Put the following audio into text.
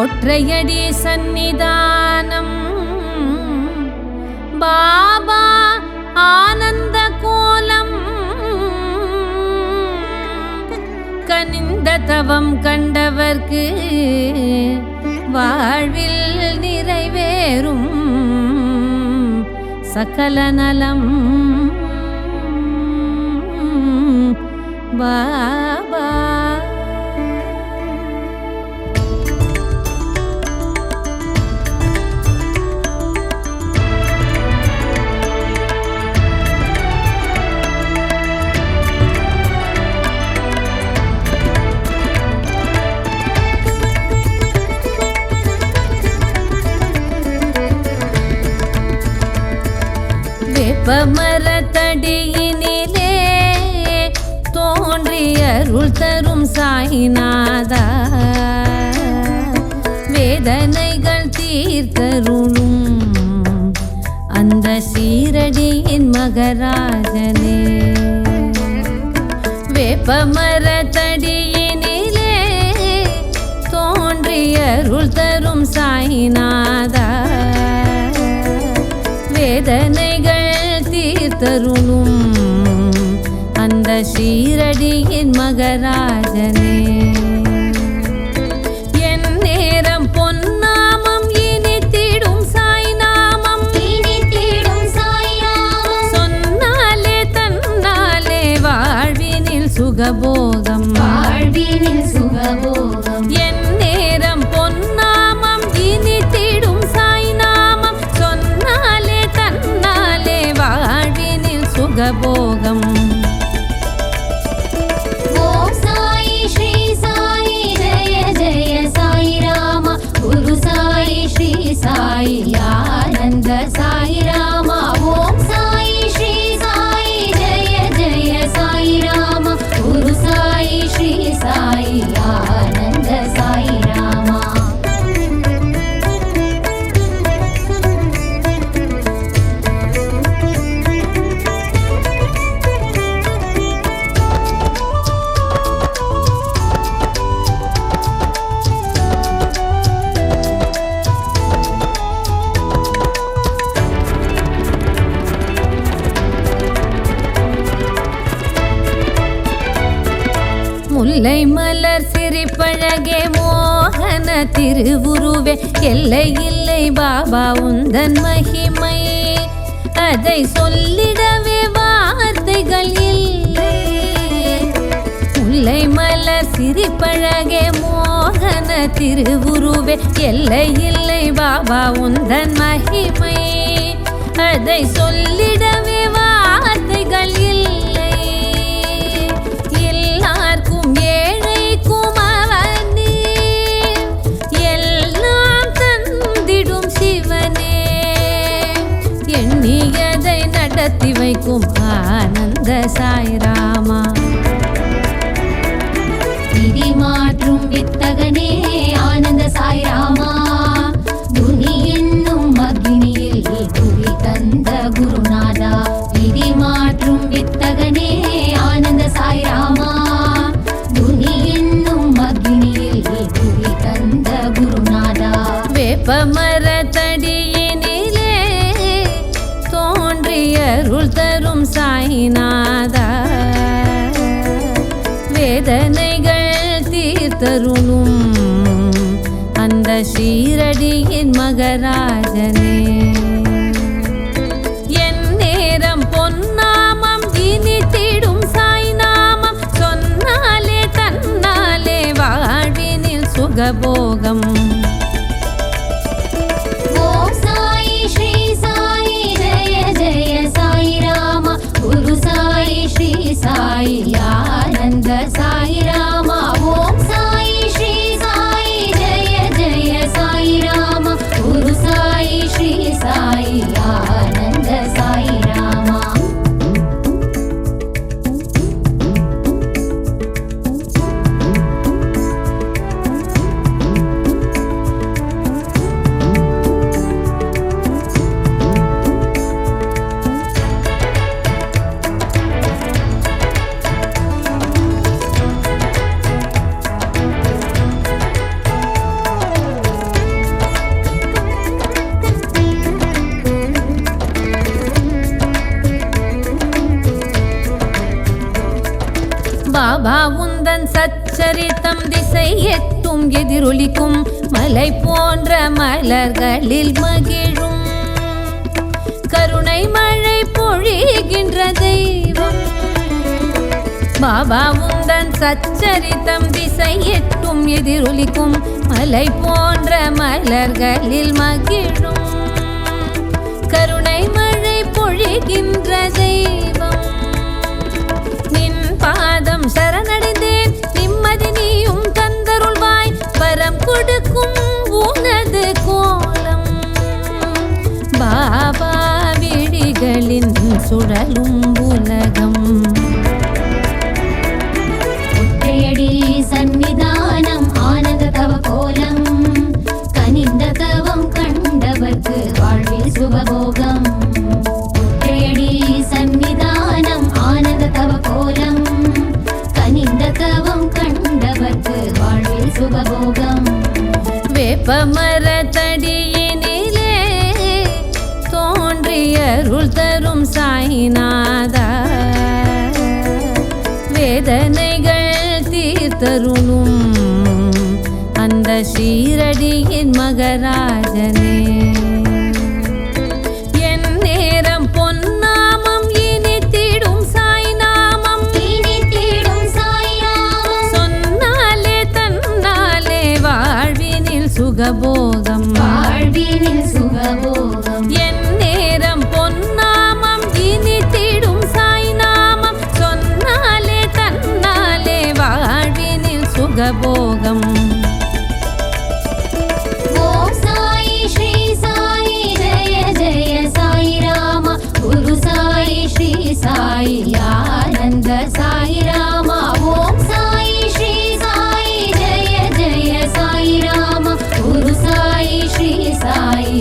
ஒற்றையடி சந்நிதானம் பாபா ஆனந்த கோலம் கனிந்த தவம் கண்டவர்க்கு வாழ்வில் நிறைவேறும் சகல நலம் பாபா. வேப்பமரத்தடியினிலே தோன்றி அருள் தரும் சாயிநாதா, வேதனைகள் தீர்த்தருளும் அந்த சீரடியின் மகராஜனே. வேப்பமரத்தடியினிலே தோன்றி அருள் தரும் சாயிநாதா, வேதனைகள் தீர்த்தருளும் அந்த சீரடியின் மகராஜனே. என் நேரம் பொன்னாமம் இனித்திடும் சாய்நாமம், சொன்னாலே தன்னாலே வாழ்வினில் சுகபோகம், வாழ்வினில் சுகபோகம். என் நேரம் பொன்னாமம் இனித்திடும் சாய்நாமம், சொன்னாலே தன்னாலே வாழ்வினில் சுகபோகம். ஓம் சாயி ஸ்ரீ சாயி ஜெய ஜெய சாயி ராம, குரு சாயி ஸ்ரீ சாயி ஆனந்த சாயி ராம. ஓம் சாயி ஸ்ரீ சாயி ஜெய ஜெய சாயி ராம, குரு சாயி ஸ்ரீ சாயி ஆனந்த சாயி ராம. முல்லை மலர் சிரிப்பழகே மோகன திருவுருவே, எல்லை இல்லை பாபா உந்தன் மகிமை, அதை சொல்லிடவே வார்த்தைகள் இல்லை. முல்லை மலர் சிரிப்பழகே மோகன திருவுருவே, எல்லை இல்லை பாபா உந்தன் மகிமை, அதை சொல்லிடவே வார்த்தைகள் இல்லை. எல்லாருக்கும் ஏழைக்கும் அவனே, எல்லாம் தந்திடும் சிவனே, எண்ணியதை நடத்தி வைக்கும் ஆனந்த சாய்ராமா. விதி மாற்றும் வித்தகனே ஆனந்த சாய் ராமா, துனி என்னும் அக்னியில் துதி தந்த குருநாதா. விதி மாற்றும் வித்தகனே ஆனந்த சாய் ராமா, துனி என்னும் அக்னியில் துதி தந்த குருநாதா. வேப்பமரத்தடியினிலே தோன்றி அருள் தரும் சாயிநாதா, வேதனைகள் தீர்த்தருளும் அந்த சீரடியின் மகராஜனே. என் நேரம் பொன்னாமம் இனித்திடும் சாய்நாமம், சொன்னாலே தன்னாலே வாழ்வினில் சுகபோகம். ஓம் சாயி ஸ்ரீ சாயி ஜெய ஜெய சாயி ராம, குரு சாயி ஸ்ரீ சாயி ஆனந்த சாயி ராம. ஓம் சாயி ஸ்ரீ சாயி ஜெய ஜெய சாயி ராம, குரு சாயி ஸ்ரீ பாபா உந்தன் சச்சரித்தம் திசை எட்டும் எதிரொலிக்கும் மலை போன்ற மலர்களில் மகிழும் கருணை மழை பொழிகின்ற தெய்வம். பாபா உந்தன் சச்சரித்தம் திசை எட்டும் எதிரொலிக்கும் மலை போன்ற மலர்களில் மகிழும் கருணை மழை பொழிகின்ற தெய்வம். நின் பாதம் சரணடைந்தேன் நிம்மதி நீயும் தந்தருள்வாய் வரம் கொடுக்கும் உனது கோலம். பாபா விழிகளின் சுழலும் உலகம். ஒற்றையடி சந்நிதானம் ஆனந்த தவ கோலம் கனிந்த தவம் கண்டவர்க்கு வாழ்வில் சுபபோகம். ஒற்றையடி சந்நிதானம் ஆனந்த தவ கோலம் கனிந்த தவம் கண்டவர்க்கு வாழ்வில் சுபபோகம். வேப்பமர தடியினிலே தோன்றிய அருள் தரும் சாய்நாதா வேதனைகள் தீர்த்தருளும் அந்த ஷீரடியின் மகராஜனே. என் நேரம் பொன்னாமம் இனித்திடும் சாய்நாமம் இனித்திடும் சாய்நாமம் சொன்னாலே தன்னாலே வாழ்வினில் சுகபோகம் வாழ்வினில் சுகபோகம். என் நேரம் பொன்னாமம் இனித்திடும் சாய்நாமம் சொன்னாலே தன்னாலே வாழ்வினில் சுகபோகம். ஓம் சாயி ஸ்ரீ சாயி ஜெய ஜெய சாயி ராமா குரு சாயி ஸ்ரீ சாயி ஆனந்த சாயி ராமா. ஓம் சாயி ஸ்ரீ சாயி ஜெய ஜெய சாயி ராமா குரு சாயி ஸ்ரீ சாயி